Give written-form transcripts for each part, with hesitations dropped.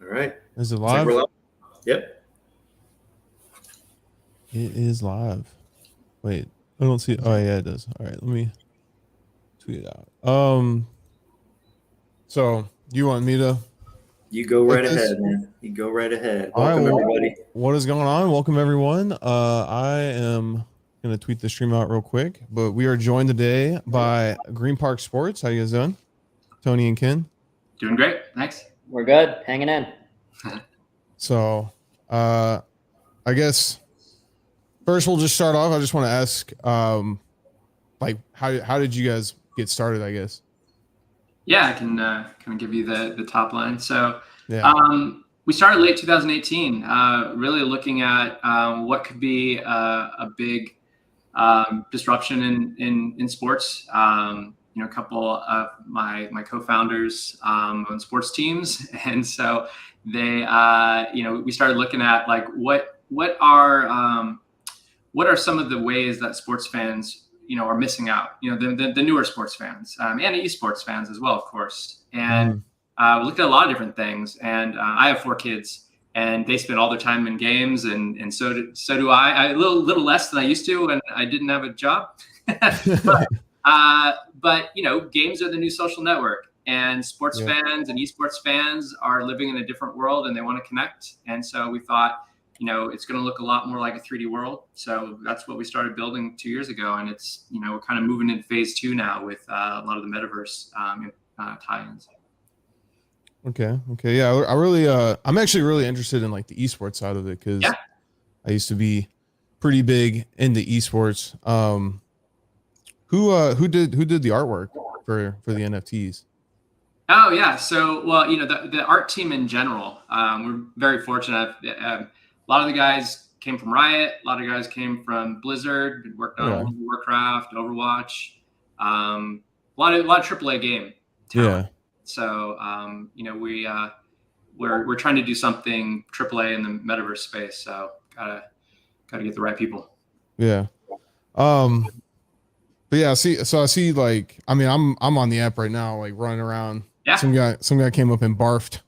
right. Is it Looks like live? we're live. Yep. It is live. Wait, I don't see. Oh yeah, it does. All right, let me tweet it out. So you want me to You go take right this? ahead, man. You go right ahead. All right. Welcome, Well, everybody. what is going on? Welcome everyone. I am gonna tweet the stream out real quick, but we are joined today by GreenPark Sports. How you guys doing, Tony and Ken? Doing great. Thanks. We're good. Hanging in. So, I guess first we'll just start off. I just want to ask, like how did you guys get started? I guess. Yeah, I can kind of give you the top line. So, Yeah. we started late 2018, really looking at what could be a big disruption in sports. A couple of my co-founders own sports teams, and so they, we started looking at like what are some of the ways that sports fans are missing out, the newer sports fans and esports fans as well, of course. And we looked at a lot of different things, and I have 4 kids, and they spend all their time in games, and so do I. A little less than I used to when I didn't have a job. but games are the new social network, and sports fans and esports fans are living in a different world, and they want to connect. And so we thought, it's going to look a lot more like a 3D world. So that's what we started building 2 years ago, and it's we're kind of moving into phase 2 now with a lot of the metaverse tie-ins. Okay. Yeah, I really, I'm actually really interested in like the esports side of it, because I used to be pretty big into esports. Who did the artwork for the NFTs? Oh yeah, so well, the art team in general, we're very fortunate. A lot of the guys came from Riot. A lot of guys came from Blizzard. Worked on World of Warcraft, Overwatch, a lot of AAA game talent. Yeah. So we're trying to do something AAA in the metaverse space. So gotta get the right people. Yeah. But yeah, I see like, I mean, I'm on the app right now, like running around. Yeah. Some guy came up and barfed.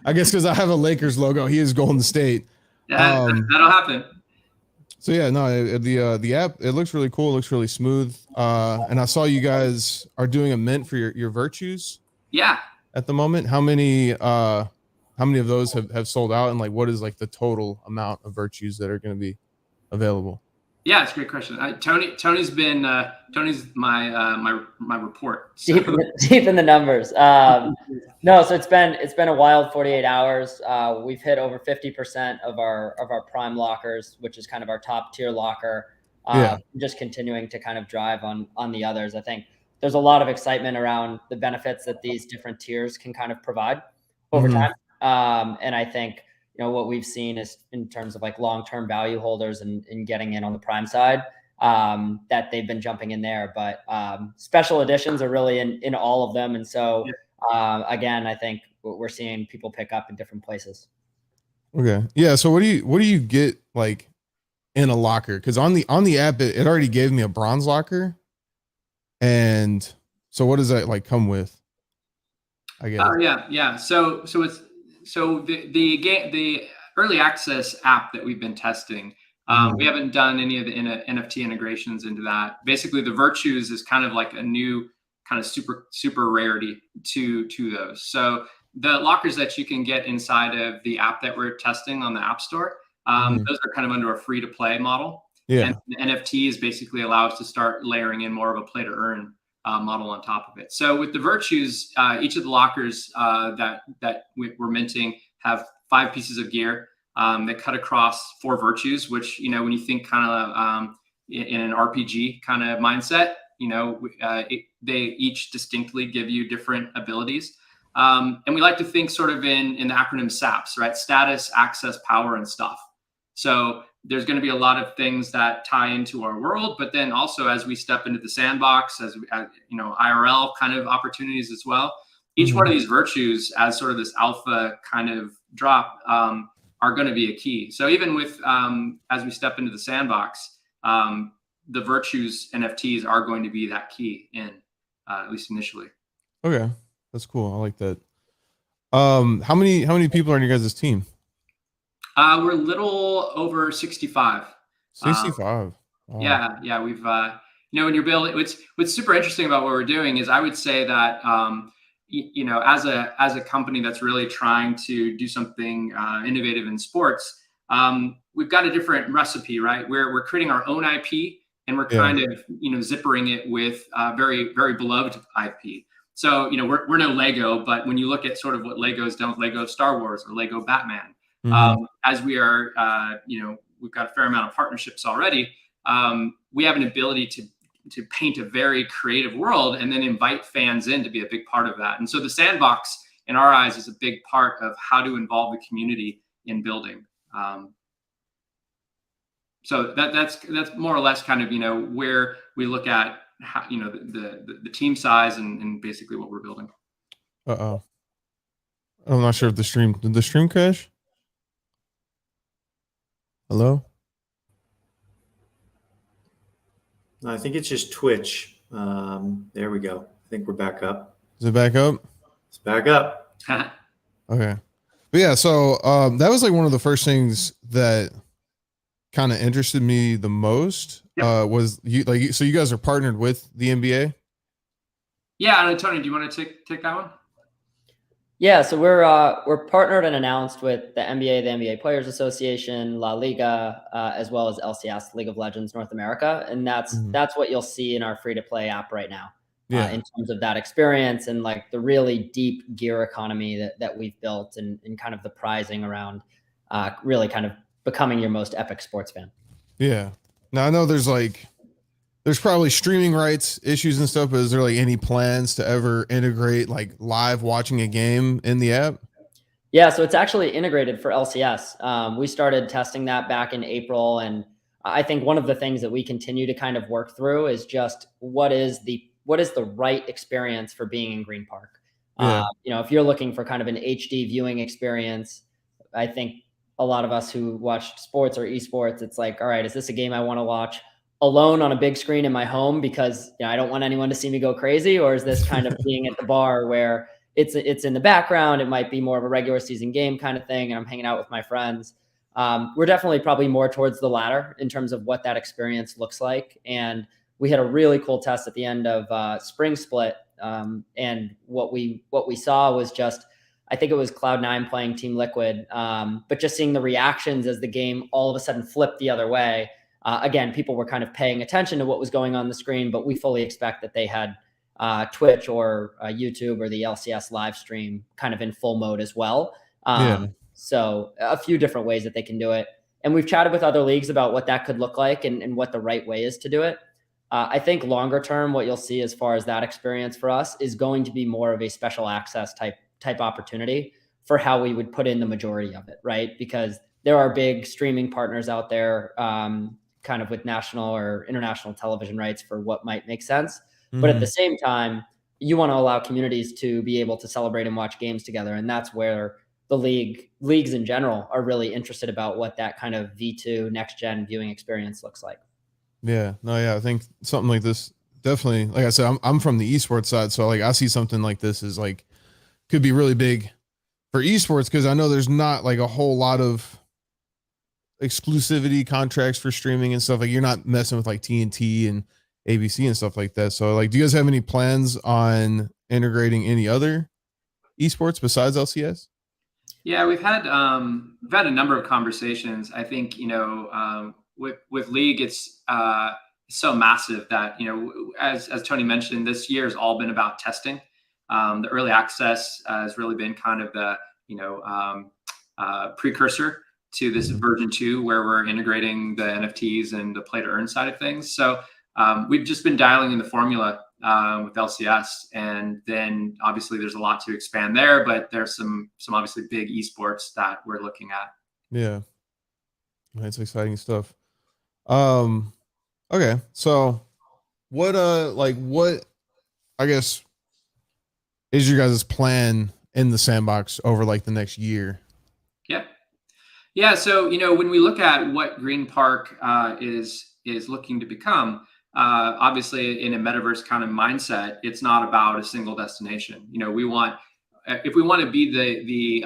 I guess because I have a Lakers logo. He is Golden State. Yeah, that'll happen. So yeah, no, the app, it looks really cool. It looks really smooth. And I saw you guys are doing a mint for your virtues. Yeah. At the moment, how many of those have sold out, and like what is like the total amount of virtues that are going to be available? Yeah, it's a great question. Tony's been Tony's my report. So. Deep in the numbers. No, so it's been a wild 48 hours. We've hit over 50% of our prime lockers, which is kind of our top tier locker. Just continuing to kind of drive on the others. I think there's a lot of excitement around the benefits that these different tiers can kind of provide over time. And I think what we've seen is in terms of like long-term value holders and getting in on the prime side, that they've been jumping in there, but special editions are really in all of them. And so again, I think we're seeing people pick up in different places. Okay. Yeah. So what do you get like in a locker? Cause on the app, it already gave me a bronze locker. And so what does that like come with? I guess. Yeah. So it's, the early access app that we've been testing, we haven't done any of the NFT integrations into that. Basically, the virtues is kind of like a new kind of super rarity to those. So the lockers that you can get inside of the app that we're testing on the App Store, those are kind of under a free to play model. Yeah. And the NFTs basically allow us to start layering in more of a play to earn model on top of it. So with the virtues, each of the lockers that we're minting have 5 pieces of gear that cut across 4 virtues, which, when you think kind of in an RPG kind of mindset, they each distinctly give you different abilities. And we like to think sort of in the acronym SAPS, right? Status, access, power, and stuff. So there's going to be a lot of things that tie into our world, but then also as we step into the sandbox, as IRL kind of opportunities as well, each one of these virtues as sort of this alpha kind of drop are going to be a key. So even with, as we step into the sandbox, the virtues NFTs are going to be that key in, at least initially. Okay. That's cool. I like that. How many people are in your guys' team? We're a little over 65. 65. Wow. Yeah. We've, when you're building, what's super interesting about what we're doing is I would say that, as a company that's really trying to do something innovative in sports, we've got a different recipe, right? We're creating our own IP, and we're kind of, zippering it with very, very beloved IP. So, we're no Lego, but when you look at sort of what Legos don't, Lego Star Wars or Lego Batman, as we are, we've got a fair amount of partnerships already. We have an ability to paint a very creative world and then invite fans in to be a big part of that. And so the Sandbox, in our eyes, is a big part of how to involve the community in building. So that's more or less kind of, where we look at how, the team size and basically what we're building. I'm not sure if did the stream crash? Hello? No, I think it's just Twitch. There we go. I think we're back up. Is it back up? It's back up. Okay. But yeah, so that was like one of the first things that kind of interested me the most. Was so you guys are partnered with the NBA? Yeah, and Tony, do you want to take that one? Yeah, so we're partnered and announced with the NBA, the NBA Players Association, La Liga, as well as LCS, League of Legends North America, and that's what you'll see in our free-to-play app right now. In terms of that experience and like the really deep gear economy that we've built and kind of the prizing around really kind of becoming your most epic sports fan. Yeah. Now I know there's probably streaming rights issues and stuff, but is there like any plans to ever integrate like live watching a game in the app? Yeah, so it's actually integrated for LCS. We started testing that back in April, and I think one of the things that we continue to kind of work through is just what is the right experience for being in GreenPark. If you're looking for kind of an HD viewing experience, I think a lot of us who watch sports or esports, it's like, all right, is this a game I want to watch alone on a big screen in my home because I don't want anyone to see me go crazy? Or is this kind of being at the bar where it's in the background? It might be more of a regular season game kind of thing, and I'm hanging out with my friends. We're definitely probably more towards the latter in terms of what that experience looks like. And we had a really cool test at the end of Spring Split. And what we saw was just, I think it was Cloud9 playing Team Liquid, but just seeing the reactions as the game all of a sudden flipped the other way. Again, people were kind of paying attention to what was going on the screen, but we fully expect that they had Twitch or YouTube or the LCS live stream kind of in full mode as well. So a few different ways that they can do it. And we've chatted with other leagues about what that could look like and what the right way is to do it. I think longer term, what you'll see as far as that experience for us is going to be more of a special access type opportunity for how we would put in the majority of it, right? Because there are big streaming partners out there, kind of with national or international television rights for what might make sense. But at the same time, you want to allow communities to be able to celebrate and watch games together. And that's where the leagues in general are really interested about what that kind of V2 next gen viewing experience looks like. I think something like this definitely, like I said, I'm from the esports side, so like I see something like this is like could be really big for esports, because I know there's not like a whole lot of exclusivity contracts for streaming and stuff. Like you're not messing with like TNT and ABC and stuff like that. So like, do you guys have any plans on integrating any other esports besides LCS? Yeah, we've had a number of conversations. I think with League, it's so massive that as Tony mentioned, this year has all been about testing. The early access has really been kind of the precursor to this version 2, where we're integrating the NFTs and the play to earn side of things. So we've just been dialing in the formula with LCS, and then obviously there's a lot to expand there, but there's some obviously big esports that we're looking at. Yeah, that's exciting stuff. Okay, so what I guess is your guys' plan in the Sandbox over like the next year? Yeah. So when we look at what GreenPark is looking to become, obviously in a metaverse kind of mindset, it's not about a single destination. We want if we want to be the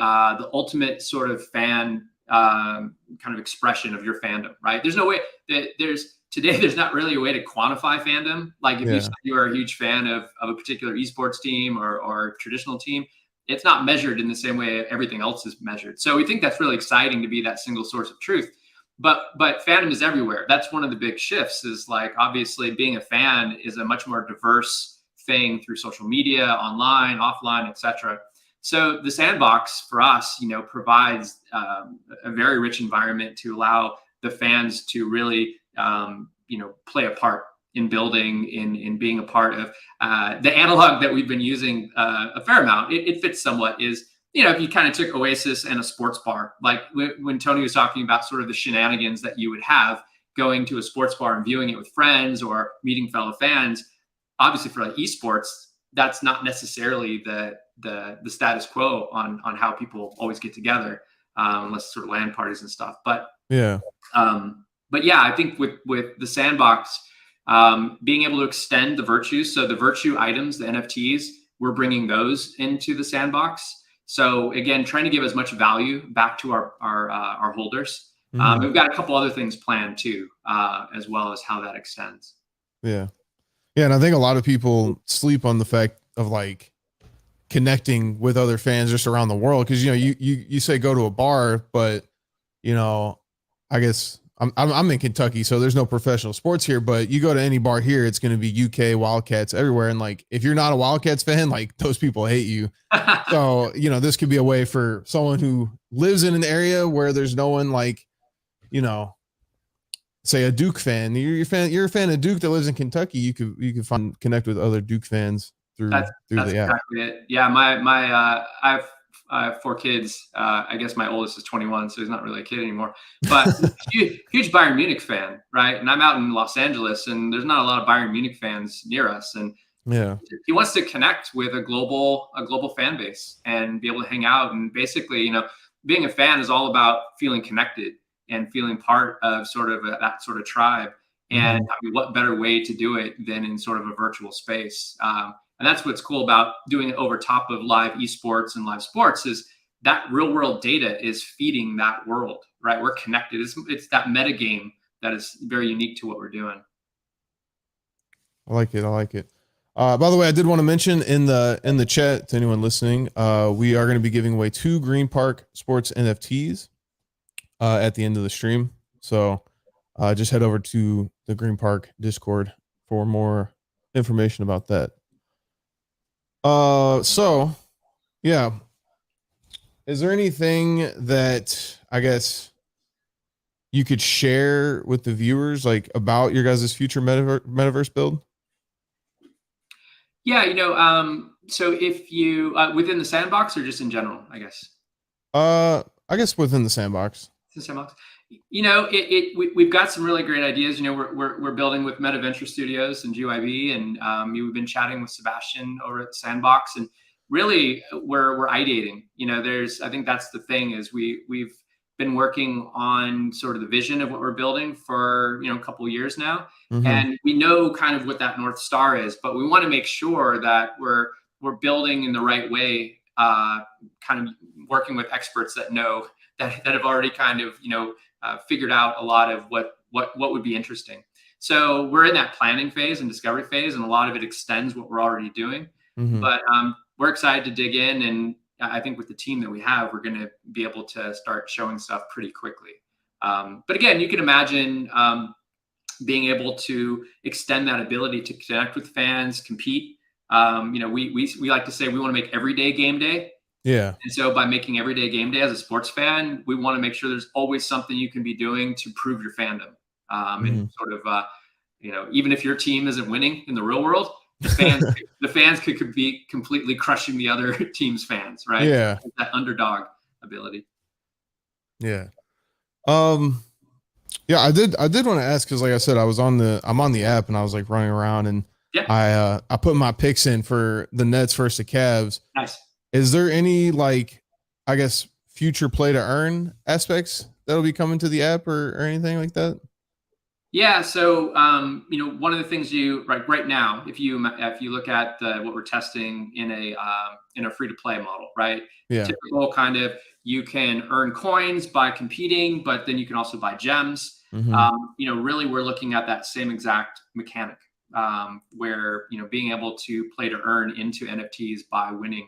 ultimate sort of fan kind of expression of your fandom, right? There's no way that there's not really a way to quantify fandom. Like if you said you are a huge fan of a particular esports team or traditional team, it's not measured in the same way everything else is measured. So we think that's really exciting to be that single source of truth. But fandom is everywhere. That's one of the big shifts, is like, obviously being a fan is a much more diverse thing through social media, online, offline, etc. So the Sandbox for us, provides a very rich environment to allow the fans to really, play a part in building, in being a part of the analog that we've been using a fair amount. It fits somewhat is, if you kind of took Oasis and a sports bar, like when Tony was talking about sort of the shenanigans that you would have going to a sports bar and viewing it with friends or meeting fellow fans, obviously for like esports, that's not necessarily the status quo on how people always get together, unless sort of LAN parties and stuff. But yeah, I think with the Sandbox, being able to extend the virtues, so the virtue items, the NFTs, we're bringing those into the Sandbox. So again, trying to give as much value back to our holders. We've got a couple other things planned too, as well as how that extends. Yeah, and I think a lot of people sleep on the fact of like connecting with other fans just around the world, because you say go to a bar, but I guess I'm in Kentucky, so there's no professional sports here, but you go to any bar here, it's going to be UK Wildcats everywhere, and like if you're not a Wildcats fan, like those people hate you. So this could be a way for someone who lives in an area where there's no one, like say a Duke fan, you're a fan of Duke that lives in Kentucky, you could connect with other Duke fans through the app. Exactly it. Yeah, I have 4 kids. I guess my oldest is 21, so he's not really a kid anymore. But huge Bayern Munich fan, right? And I'm out in Los Angeles, and there's not a lot of Bayern Munich fans near us. And he wants to connect with a global fan base and be able to hang out. And basically, being a fan is all about feeling connected and feeling part of sort of that sort of tribe. And what better way to do it than in sort of a virtual space? And that's what's cool about doing it over top of live esports and live sports, is that real world data is feeding that world, right? We're connected. It's that meta game that is very unique to what we're doing. I like it. By the way, I did want to mention in the chat to anyone listening, we are going to be giving away 2 GreenPark Sports NFTs at the end of the stream. So just head over to the GreenPark Discord for more information about that. So yeah, is there anything that I guess you could share with the viewers, like about your guys' future metaverse build? Yeah, so if you within the Sandbox or just in general, I guess. I guess within the Sandbox. The Sandbox. We've got some really great ideas. We're building with Meta Venture Studios and GYB, and we've been chatting with Sebastian over at Sandbox, and really we're ideating. I think that's the thing, is we've been working on sort of the vision of what we're building for a couple of years now, and we know kind of what that North Star is, but we want to make sure that we're building in the right way, kind of working with experts that know that have already kind of figured out a lot of what would be interesting. So we're in that planning phase and discovery phase, and a lot of it extends what we're already doing. But we're excited to dig in, and I think with the team that we have, we're going to be able to start showing stuff pretty quickly. But again, you can imagine being able to extend that ability to connect with fans, compete. We like to say we want to make everyday game day. Yeah. And so by making everyday game day as a sports fan, we want to make sure there's always something you can be doing to prove your fandom. And sort of, even if your team isn't winning in the real world, the fans could be completely crushing the other team's fans, right? Yeah. That underdog ability. Yeah. Yeah, I did want to ask, because like I said, I'm on the app, and I was like running around, and I put my picks in for the Nets versus the Cavs. Nice. Is there any, like, I guess, future play to earn aspects that'll be coming to the app or anything like that? Yeah, so one of the things right now, if you look at what we're testing in a free to play model, right? Yeah. Typical kind of, you can earn coins by competing, but then you can also buy gems. Really, we're looking at that same exact mechanic, where being able to play to earn into NFTs by winning,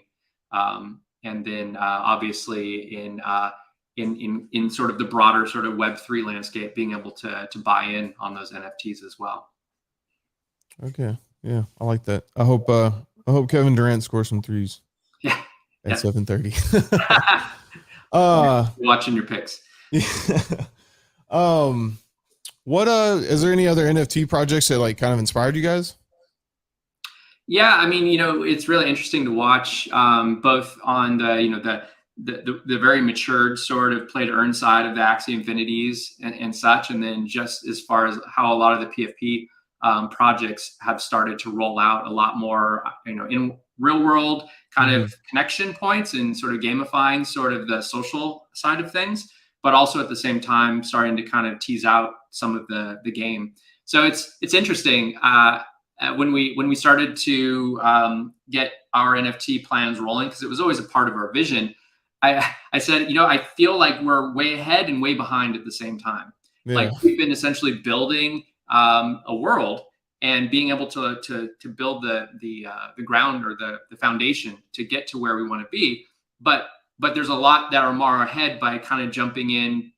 and then obviously in sort of the broader sort of Web3 landscape, being able to buy in on those NFTs as well. Okay. Yeah, I like that. I hope Kevin Durant scores some threes. Yeah. At 7:30. Watching your picks. Yeah. What is there any other NFT projects that like kind of inspired you guys? Yeah, I mean, it's really interesting to watch, both on the very matured sort of play to earn side of the Axie Infinities and such, and then just as far as how a lot of the PFP projects have started to roll out a lot more, in real world kind of connection points and sort of gamifying sort of the social side of things, but also at the same time starting to kind of tease out some of the game. So it's interesting. When we started to get our NFT plans rolling, because it was always a part of our vision, I said, I feel like we're way ahead and way behind at the same time. Yeah. Like, we've been essentially building a world and being able to build the ground, or the foundation to get to where we want to be. But there's a lot that are more ahead by kind of jumping in,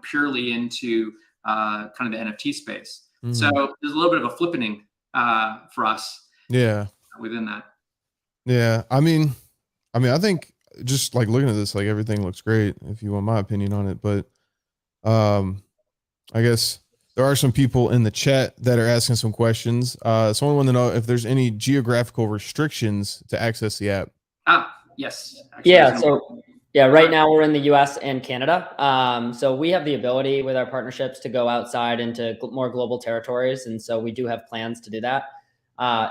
purely into kind of the NFT space. So there's a little bit of a flippening for us. Yeah. Within that. Yeah. I mean, I think just like looking at this, like everything looks great if you want my opinion on it. But I guess there are some people in the chat that are asking some questions. Someone wanted to know if there's any geographical restrictions to access the app. Yes. Actually, yeah. So yeah, right now we're in the US and Canada. So we have the ability with our partnerships to go outside into more global territories. And so we do have plans to do that.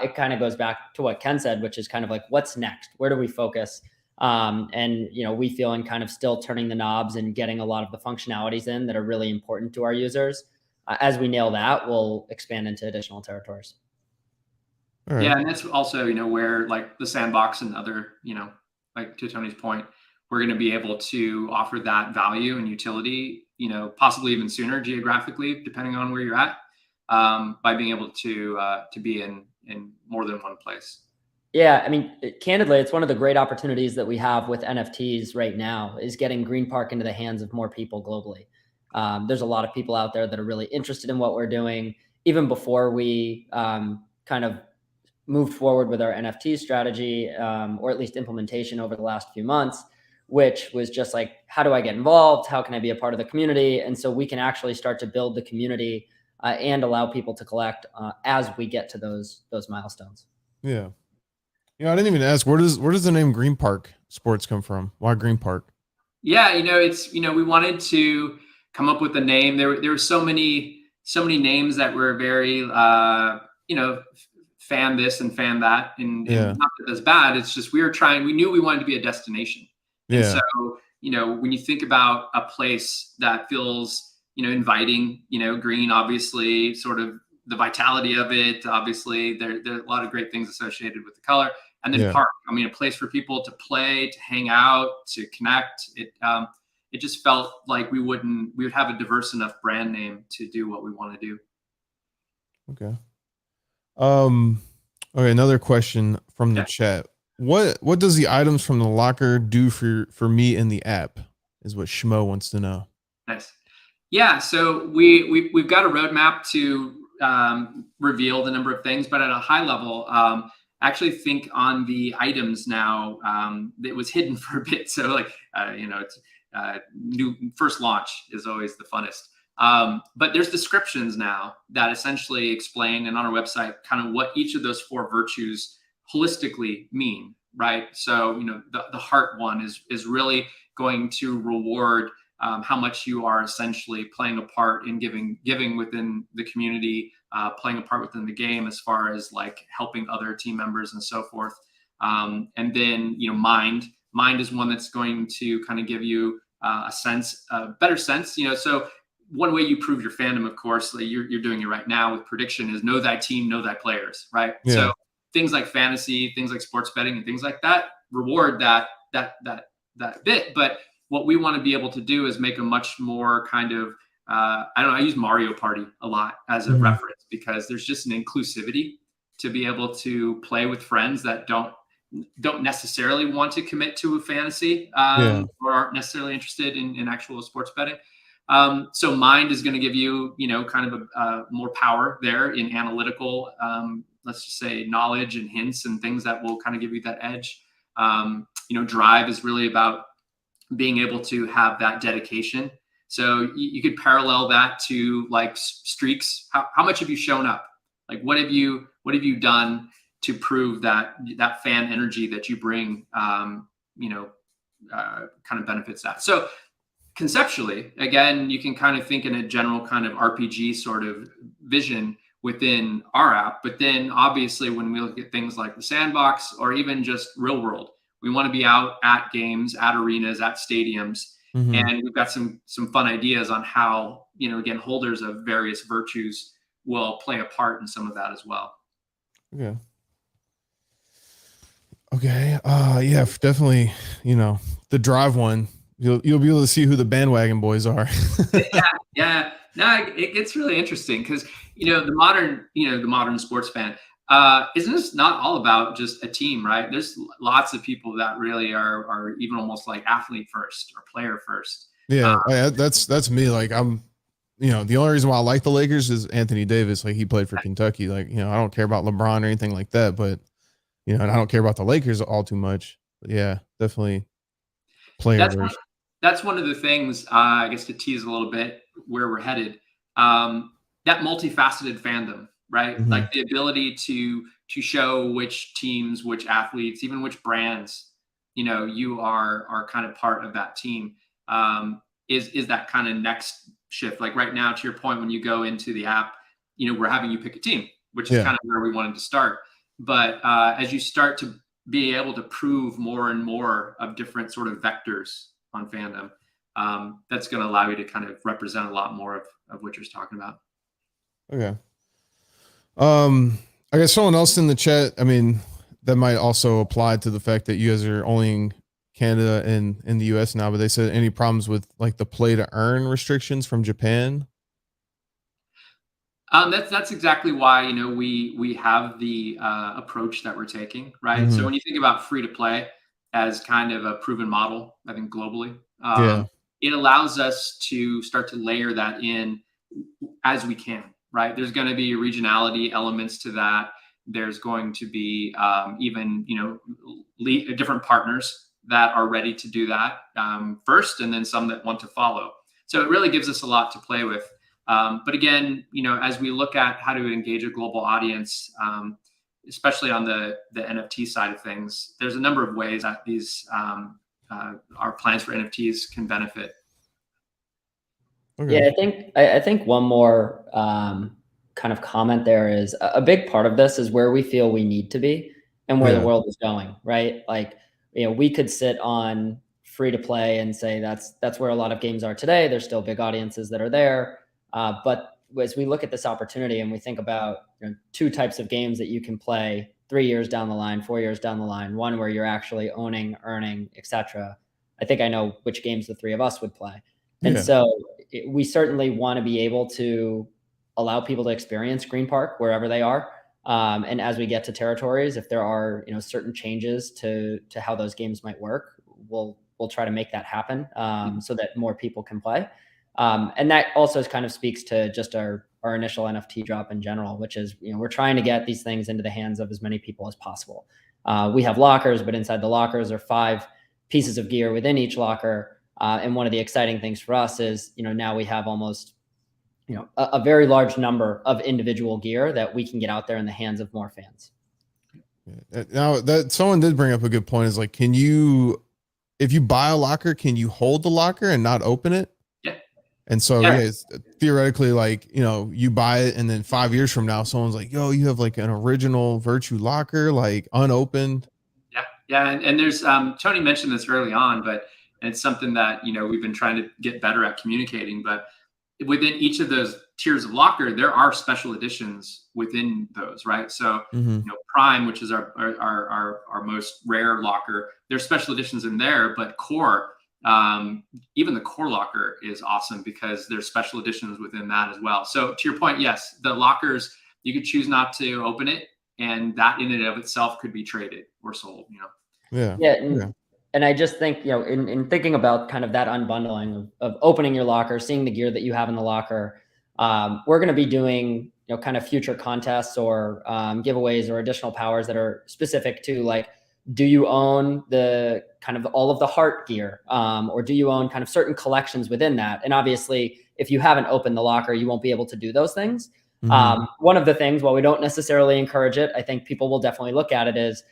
It kind of goes back to what Ken said, which is kind of like, what's next? Where do we focus? And, we feel in kind of still turning the knobs and getting a lot of the functionalities in that are really important to our users. As we nail that, we'll expand into additional territories. All right. Yeah, and that's also, where like the Sandbox and other, like to Tony's point, we're going to be able to offer that value and utility, possibly even sooner geographically, depending on where you're at, by being able to be in more than one place. Yeah, I mean, candidly, it's one of the great opportunities that we have with NFTs right now is getting GreenPark into the hands of more people globally. There's a lot of people out there that are really interested in what we're doing. Even before we kind of moved forward with our NFT strategy, or at least implementation over the last few months, which was just like, how do I get involved? How can I be a part of the community? And so we can actually start to build the community and allow people to collect as we get to those milestones. Yeah. I didn't even ask, where does the name GreenPark Sports come from? Why GreenPark? Yeah, it's we wanted to come up with a name. There were so many names that were very fan this and fan that, and not that that's bad. It's just we knew we wanted to be a destination. Yeah. And so, when you think about a place that feels, inviting, green, obviously, sort of the vitality of it, obviously there are a lot of great things associated with the color. And then park, a place for people to play, to hang out, to connect. It just felt like we would have a diverse enough brand name to do what we want to do. Okay. Okay. Another question from the chat. What does the items from the locker do for me in the app? Is what Schmo wants to know. Nice. Yeah. So we've got a roadmap to reveal the number of things, but at a high level, actually think on the items now, it was hidden for a bit. So like, it's new first launch is always the funnest. But there's descriptions now that essentially explain, and on our website, kind of what each of those 4 virtues holistically mean, right? So, the heart one is really going to reward how much you are essentially playing a part in giving within the community, playing a part within the game as far as like helping other team members and so forth. And then, mind is one that's going to kind of give you a better sense, so one way you prove your fandom, of course, like you're doing it right now with prediction, is know thy team, know thy players, right? Yeah. So things like fantasy, things like sports betting, and things like that reward that bit. But what we want to be able to do is make a much more kind of I don't know. I use Mario Party a lot as a reference, because there's just an inclusivity to be able to play with friends that don't necessarily want to commit to a fantasy or aren't necessarily interested in actual sports betting. So Mind is going to give you, kind of a more power there in analytical, let's just say, knowledge and hints and things that will kind of give you that edge. Drive is really about being able to have that dedication. So you could parallel that to like streaks. How much have you shown up? Like, what have you done to prove that fan energy that you bring, kind of benefits that. So conceptually, again, you can kind of think in a general kind of RPG sort of vision within our app. But then obviously when we look at things like the Sandbox or even just real world, we want to be out at games, at arenas, at stadiums. And we've got some fun ideas on how, again, holders of various virtues will play a part in some of that as well. Okay. Okay. Yeah, definitely. The Drive one, you'll be able to see who the bandwagon boys are. Yeah. No, it gets really interesting because the modern sports fan isn't this not all about just a team, right? There's lots of people that really are even almost like athlete first or player first. Yeah, that's me. Like I'm, the only reason why I like the Lakers is Anthony Davis. Like he played for Kentucky. Like I don't care about LeBron or anything like that, but and I don't care about the Lakers all too much. But yeah, definitely player first. That's one of the things, I guess, to tease a little bit where we're headed. That multifaceted fandom, right? Like the ability to show which teams, which athletes, even which brands, you are kind of part of that team. Is that kind of next shift? Like right now, to your point, when you go into the app, we're having you pick a team, which is kind of where we wanted to start. But as you start to be able to prove more and more of different sort of vectors on fandom, that's going to allow you to kind of represent a lot more of what you're talking about. Okay. I guess someone else in the chat, I mean, that might also apply to the fact that you guys are only in Canada and in the US now, but they said any problems with like the play to earn restrictions from Japan? That's exactly why, we have the approach that we're taking, right? So when you think about free to play as kind of a proven model, I think globally, it allows us to start to layer that in as we can, right? There's going to be regionality elements to that. There's going to be even, different partners that are ready to do that first, and then some that want to follow. So it really gives us a lot to play with. But again, as we look at how to engage a global audience, especially on the NFT side of things, there's a number of ways that these our plans for NFTs can benefit. Okay. Yeah, I think one more kind of comment there is a big part of this is where we feel we need to be and where the world is going, right? Like, we could sit on free to play and say that's where a lot of games are today. There's still big audiences that are there. But as we look at this opportunity and we think about two types of games that you can play 3 years down the line, 4 years down the line, one where you're actually owning, earning, etc. I think I know which games the three of us would play. And so we certainly want to be able to allow people to experience GreenPark wherever they are. And as we get to territories, if there are certain changes to how those games might work, we'll try to make that happen so that more people can play. And that also kind of speaks to just our initial NFT drop in general, which is, we're trying to get these things into the hands of as many people as possible. We have lockers, but inside the lockers are 5 pieces of gear within each locker. And one of the exciting things for us is, now we have almost, a very large number of individual gear that we can get out there in the hands of more fans. Now that someone did bring up a good point is like, if you buy a locker, can you hold the locker and not open it? And so, it's theoretically like, you buy it and then 5 years from now, someone's like, yo, you have like an original Virtue locker, like unopened. Yeah. And there's, Tony mentioned this early on, but it's something that, we've been trying to get better at communicating, but within each of those tiers of locker, there are special editions within those, right? So, Prime, which is our most rare locker, there's special editions in there, but Core, even the Core locker is awesome because there's special editions within that as well. So to your point, yes, the lockers, you could choose not to open it, and that in and of itself could be traded or sold, And I just think, in thinking about kind of that unbundling of opening your locker, seeing the gear that you have in the locker, we're going to be doing, kind of future contests or giveaways or additional powers that are specific to, like, do you own the kind of all of the heart gear, or do you own kind of certain collections within that? And obviously, if you haven't opened the locker, you won't be able to do those things. One of the things, while we don't necessarily encourage it, I think people will definitely look at it is,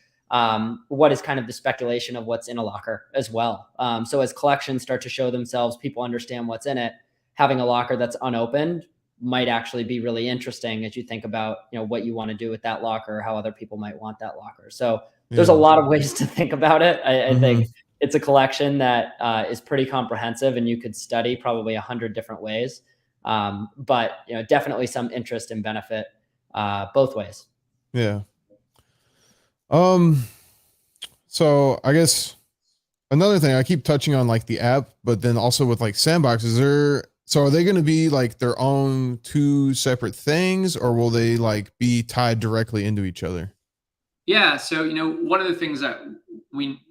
what is kind of the speculation of what's in a locker as well. So as collections start to show themselves, people understand what's in it. Having a locker that's unopened might actually be really interesting as you think about, what you want to do with that locker, how other people might want that locker. So there's a lot of ways to think about it. I think it's a collection that is pretty comprehensive, and you could study probably 100 different ways. But definitely some interest and benefit both ways. Yeah. So I guess another thing, I keep touching on like the app, but then also with like Sandbox, so are they going to be like their own two separate things, or will they like be tied directly into each other? Yeah. So, one of the things that we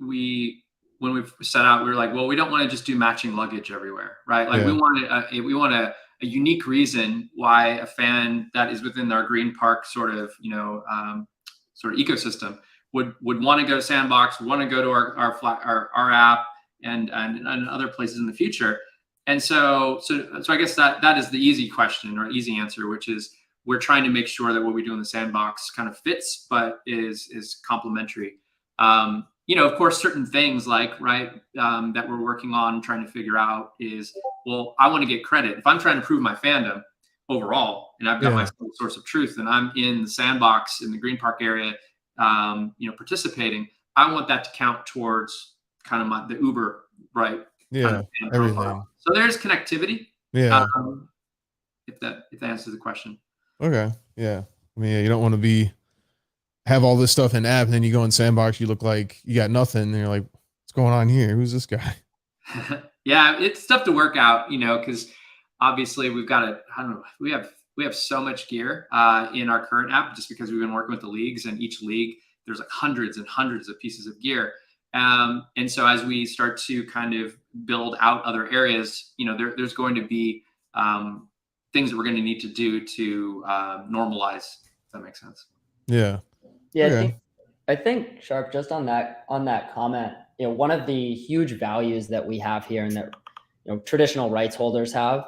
when we set out, we were like, well, we don't want to just do matching luggage everywhere, right? Like we want a unique reason why a fan that is within our GreenPark sort of ecosystem would want to go to Sandbox, want to go to our app and other places in the future. And so I guess that is the easy question or easy answer, which is we're trying to make sure that what we do in the Sandbox kind of fits, but is complementary. Of course, certain things like, that we're working on trying to figure out is, well, I want to get credit. If I'm trying to prove my fandom overall, and I've got my source of truth, and I'm in the Sandbox in the GreenPark area, participating, I want that to count towards kind of the Uber, right? Yeah, everything. So there's connectivity. Yeah. If that answers the question. Okay. Yeah. I mean, you don't want to have all this stuff in app, and then you go in Sandbox, you look like you got nothing, and you're like, what's going on here? Who's this guy? Yeah, it's tough to work out, because obviously we've got we have so much gear in our current app just because we've been working with the leagues, and each league there's like hundreds and hundreds of pieces of gear. And so as we start to kind of build out other areas, there's going to be things that we're going to need to do to normalize, if that makes sense. Yeah. Yeah. Okay. I think Sharp, just on that comment, one of the huge values that we have here and that, traditional rights holders have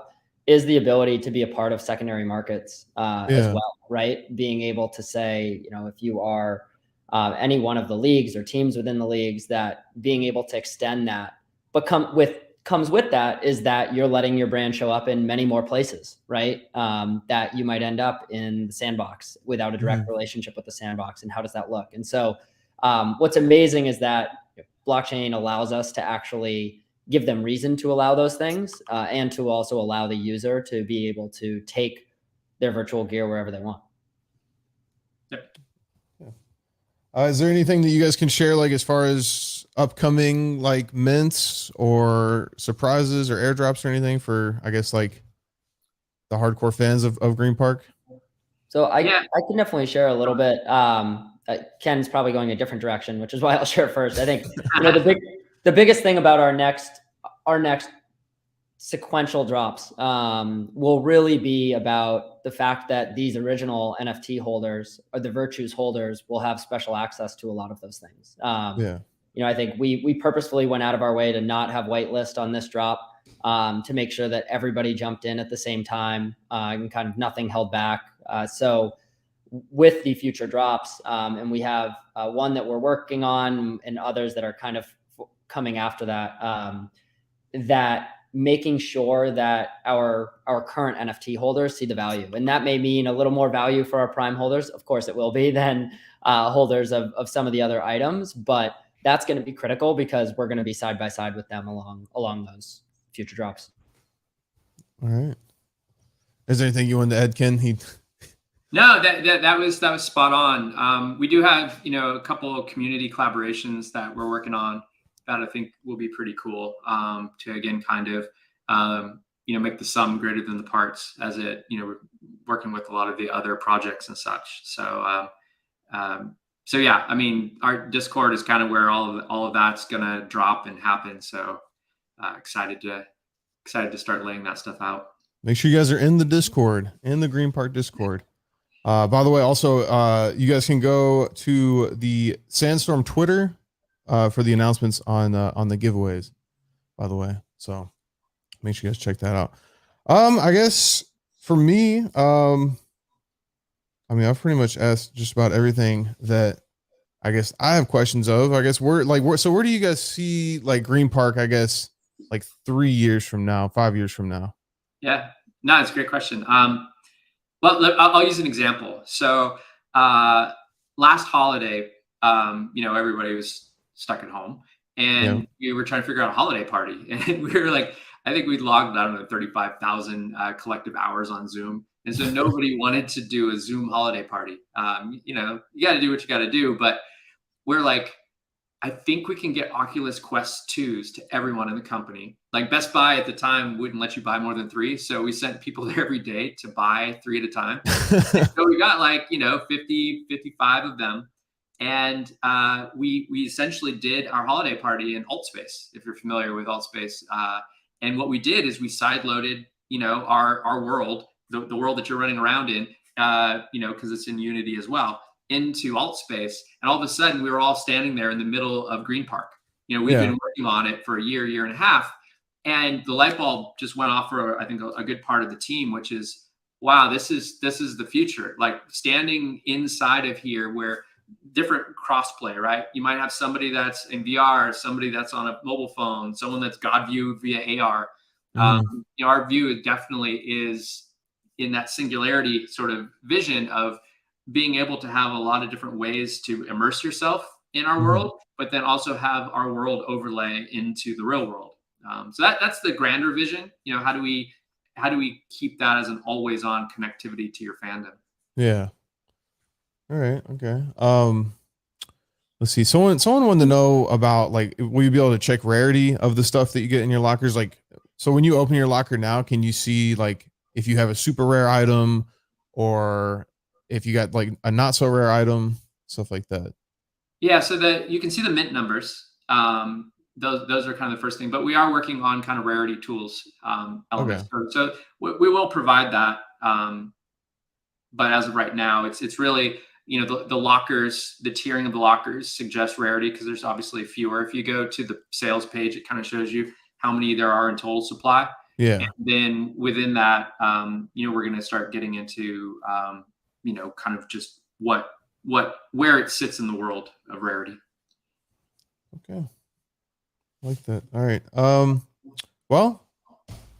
is the ability to be a part of secondary markets as well, right? Being able to say, if you are any one of the leagues or teams within the leagues, that being able to extend that, but comes with that is that you're letting your brand show up in many more places, right? That you might end up in the Sandbox without a direct relationship with the Sandbox. And how does that look? And so what's amazing is that blockchain allows us to actually give them reason to allow those things, and to also allow the user to be able to take their virtual gear wherever they want. Yep. Is there anything that you guys can share, like as far as upcoming like mints or surprises or airdrops or anything for, I guess, like the hardcore fans of GreenPark? So I can definitely share a little bit. Ken's probably going a different direction, which is why I'll share first. I think the biggest thing about our next sequential drops will really be about the fact that these original NFT holders or the Virtues holders will have special access to a lot of those things. I think we purposefully went out of our way to not have whitelist on this drop, to make sure that everybody jumped in at the same time, and kind of nothing held back. So with the future drops, and we have one that we're working on and others that are kind of coming after that, that making sure that our current NFT holders see the value. And that may mean a little more value for our Prime holders. Of course it will be, than holders of some of the other items, but that's going to be critical because we're going to be side by side with them along those future drops. All right. Is there anything you wanted to add, Ken? No, that was spot on. We do have, you know, a couple of community collaborations that we're working on that I think will be pretty cool, to again kind of you know, make the sum greater than the parts, as it, you know, we're working with a lot of the other projects and such. So so yeah, I mean, our Discord is kind of where all of that's gonna drop and happen. So excited to start laying that stuff out. Make sure you guys are in the Discord, in the GreenPark Discord. By the way, also, you guys can go to the SandStorm Twitter for the announcements on the giveaways, by the way. So make sure you guys check that out. I guess for me, I mean, I've pretty much asked just about everything that I guess I have questions of. I guess so where do you guys see like GreenPark, I guess, like 3 years from now, 5 years from now? Yeah, no, it's a great question. Well, I'll use an example. So last holiday, you know, everybody was stuck at home, and we were trying to figure out a holiday party, and we were like, I think we logged, I don't know, 35,000 collective hours on Zoom, and so nobody wanted to do a Zoom holiday party. You know, you got to do what you got to do, but we're like, I think we can get Oculus Quest 2s to everyone in the company. Like Best Buy at the time wouldn't let you buy more than 3. So we sent people there every day to buy 3 at a time. So we got like, you know, 50, 55 of them. And we essentially did our holiday party in Altspace, if you're familiar with Altspace. And what we did is we sideloaded, you know, our world, the world that you're running around in, you know, because it's in Unity as well, into Altspace, and all of a sudden we were all standing there in the middle of GreenPark. You know, we've been working on it for a year and a half, and the light bulb just went off for I think a good part of the team, which is, wow, this is the future. Like standing inside of here, where different crossplay, right? You might have somebody that's in VR, somebody that's on a mobile phone, someone that's God view via AR. You know, our view definitely is in that singularity sort of vision of being able to have a lot of different ways to immerse yourself in our world, but then also have our world overlay into the real world. So that's the grander vision. You know, how do we keep that as an always on connectivity to your fandom? Yeah. All right. Okay. Let's see. Someone wanted to know about, like, will you be able to check rarity of the stuff that you get in your lockers? Like, so when you open your locker now, can you see like if you have a super rare item, or if you got like a not so rare item, stuff like that? Yeah, so that you can see the mint numbers. Those are kind of the first thing, but we are working on kind of rarity tools elements. Okay. So we will provide that. But as of right now, it's really, you know, the lockers, the tiering of the lockers suggests rarity because there's obviously fewer. If you go to the sales page, it kind of shows you how many there are in total supply. Yeah. And then within that, you know, we're going to start getting into, you know, kind of just where it sits in the world of rarity. Okay. I like that. All right. Well,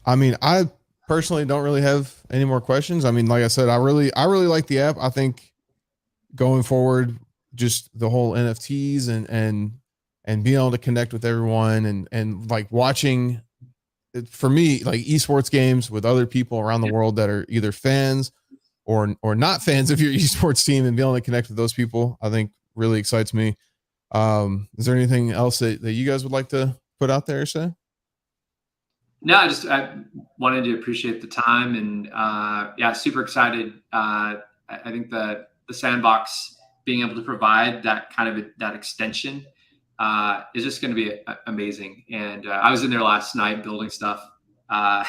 I mean, I personally don't really have any more questions. I mean, like I said, I really like the app. I think going forward, just the whole NFTs and being able to connect with everyone and like watching, for me, like esports games with other people around the world that are either fans or not fans of your esports team, and being able to connect with those people, I think really excites me. Is there anything else that you guys would like to put out there or say? No, I wanted to appreciate the time, and yeah, super excited. I think the Sandbox being able to provide that kind of that extension is just going to be amazing. And I was in there last night building stuff. My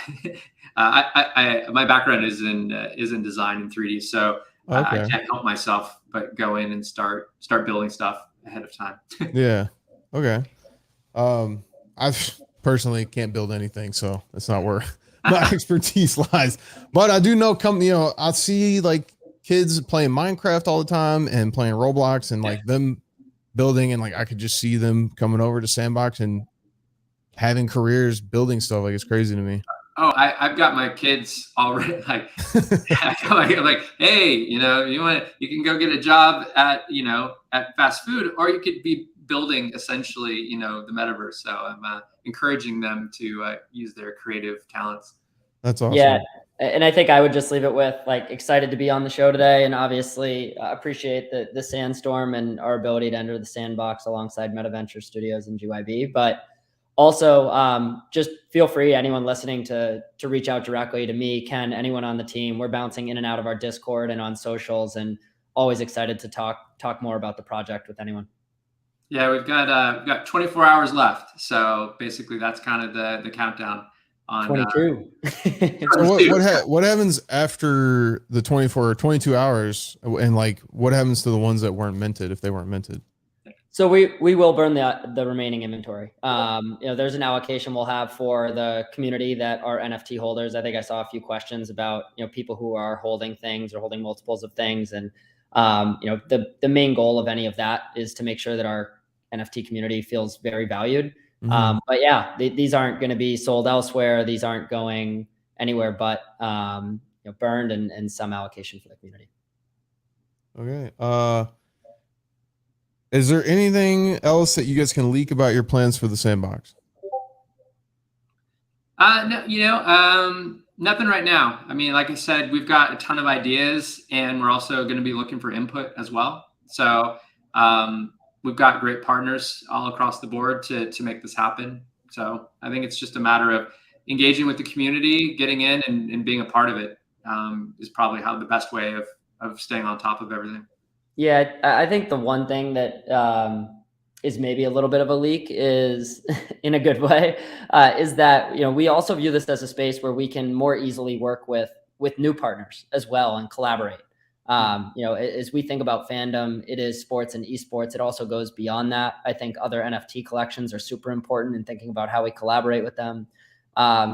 background is in design in 3D, so I can't help myself but go in and start building stuff ahead of time. Yeah. Okay. I personally can't build anything, so that's not where my expertise lies. But I do know, I see like kids playing Minecraft all the time and playing Roblox and like them building, and like I could just see them coming over to Sandbox and having careers building stuff. Like, it's crazy to me. Oh, I've got my kids already. Like, I'm like, hey, you know, you can go get a job at fast food, or you could be building essentially, you know, the metaverse. So I'm encouraging them to use their creative talents. That's awesome. Yeah, And I think I would just leave it with like excited to be on the show today, and obviously appreciate the SandStorm and our ability to enter the Sandbox alongside MetaVenture Studios and GYB. But also, just feel free, anyone listening, to reach out directly to me, Ken, anyone on the team. We're bouncing in and out of our Discord and on socials, and always excited to talk more about the project with anyone. Yeah, we've got 24 hours left, so basically that's kind of the countdown. On 22. So what happens after the 24 or 22 hours, and like what happens to the ones that weren't minted if they weren't minted? So we will burn the remaining inventory. There's an allocation we'll have for the community that are NFT holders. I think I saw a few questions about people who are holding things or holding multiples of things, and the main goal of any of that is to make sure that our NFT community feels very valued. But yeah, these aren't going to be sold elsewhere. These aren't going anywhere but burned and some allocation for the community. Okay. Is there anything else that you guys can leak about your plans for the Sandbox? No, nothing right now. I mean, like I said, we've got a ton of ideas, and we're also going to be looking for input as well. So we've got great partners all across the board to make this happen. So I think it's just a matter of engaging with the community, getting in and being a part of it is probably the best way of staying on top of everything. Yeah, I think the one thing that is maybe a little bit of a leak is, in a good way, is that we also view this as a space where we can more easily work with new partners as well and collaborate. As we think about fandom, it is sports and esports. It also goes beyond that. I think other NFT collections are super important in thinking about how we collaborate with them.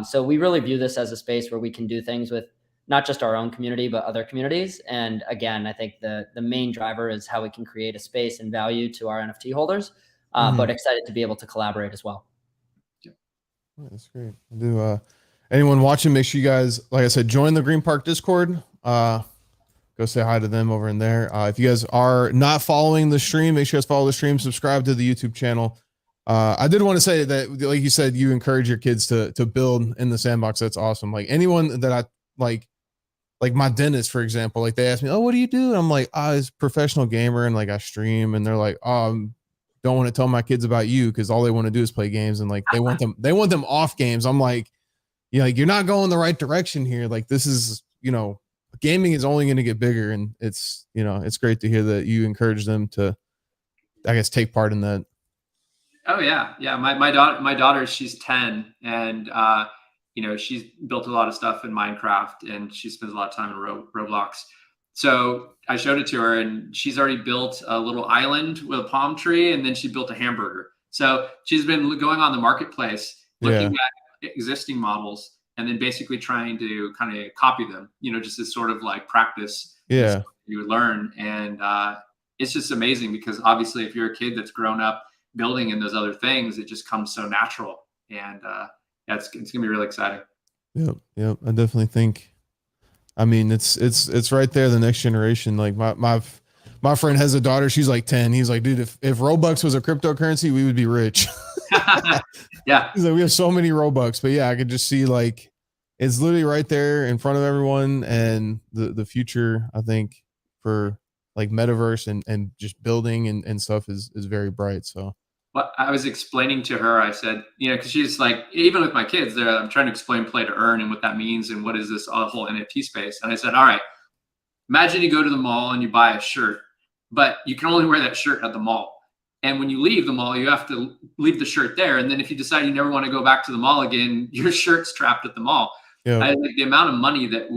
So we really view this as a space where we can do things with not just our own community, but other communities. And again, I think the main driver is how we can create a space and value to our NFT holders, but excited to be able to collaborate as well. Yeah, that's great. Anyone watching, make sure you guys, like I said, join the GreenPark Discord. Go say hi to them over in there. If you guys are not following the stream, make sure you guys follow the stream, subscribe to the YouTube channel. I did want to say that, like you said, you encourage your kids to build in the Sandbox. That's awesome. Like anyone that I like my dentist, for example, like they ask me, "Oh, what do you do?" And I'm like, "I was a professional gamer and like I stream." And they're like, "Oh, don't want to tell my kids about you because all they want to do is play games." And like they want them off games. I'm like, like you're not going the right direction here. Like this is, gaming is only going to get bigger, and it's it's great to hear that you encourage them to, I guess, take part in that. Oh yeah, my daughter, she's 10, and she's built a lot of stuff in Minecraft, and she spends a lot of time in Roblox. So I showed it to her, and she's already built a little island with a palm tree, and then she built a hamburger. So she's been going on the marketplace, looking at existing models, and then basically trying to kind of copy them, just as sort of like practice. Yeah. You would learn. And it's just amazing because obviously if you're a kid that's grown up building in those other things, it just comes so natural. And it's going to be really exciting. Yep. I definitely think, I mean, it's right there. The next generation, like my friend has a daughter. She's like 10. He's like, dude, if Robux was a cryptocurrency, we would be rich. Yeah. He's like, we have so many Robux, but yeah, I could just see like, it's literally right there in front of everyone. And the future, I think, for like metaverse and just building and stuff is very bright. So what I was explaining to her, I said, because she's like, even with my kids there, I'm trying to explain play to earn and what that means and what is this whole NFT space. And I said, all right, imagine you go to the mall and you buy a shirt, but you can only wear that shirt at the mall. And when you leave the mall, you have to leave the shirt there. And then if you decide you never want to go back to the mall again, your shirt's trapped at the mall. Yeah. I think the amount of money that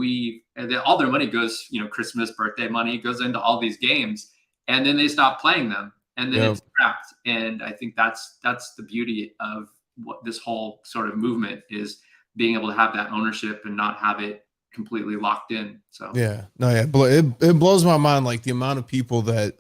all their money goes, Christmas, birthday money goes into all these games, and then they stop playing them, and then it's trapped. And I think that's the beauty of what this whole sort of movement is, being able to have that ownership and not have it completely locked in. So it blows my mind, like the amount of people that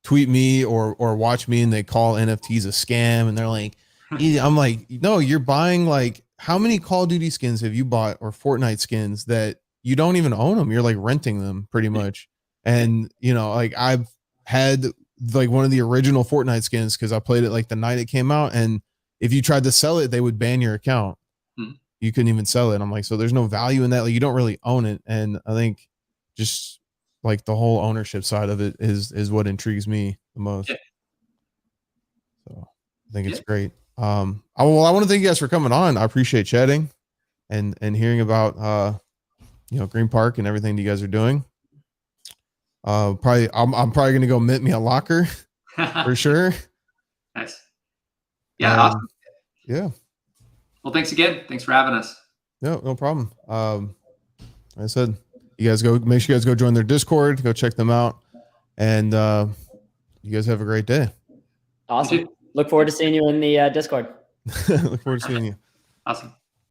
tweet me or watch me and they call NFTs a scam, and they're like, I'm like, no, you're buying, like, how many Call of Duty skins have you bought, or Fortnite skins, that you don't even own them? You're like renting them pretty much. And like I've had like one of the original Fortnite skins because I played it like the night it came out, and if you tried to sell it, they would ban your account. you couldn't even sell it. I'm like, so there's no value in that. Like, you don't really own it. And I think just like the whole ownership side of it is what intrigues me the most. Yeah. So I think it's great. I want to thank you guys for coming on. I appreciate chatting and hearing about GreenPark and everything that you guys are doing. I'm probably gonna go mint me a locker for sure. Nice. Yeah, awesome. Yeah. Well, thanks again. Thanks for having us. No problem. Like I said, you guys make sure you guys go join their Discord, go check them out, and you guys have a great day. Awesome. Look forward to seeing you in the Discord. Look forward to seeing you. Awesome.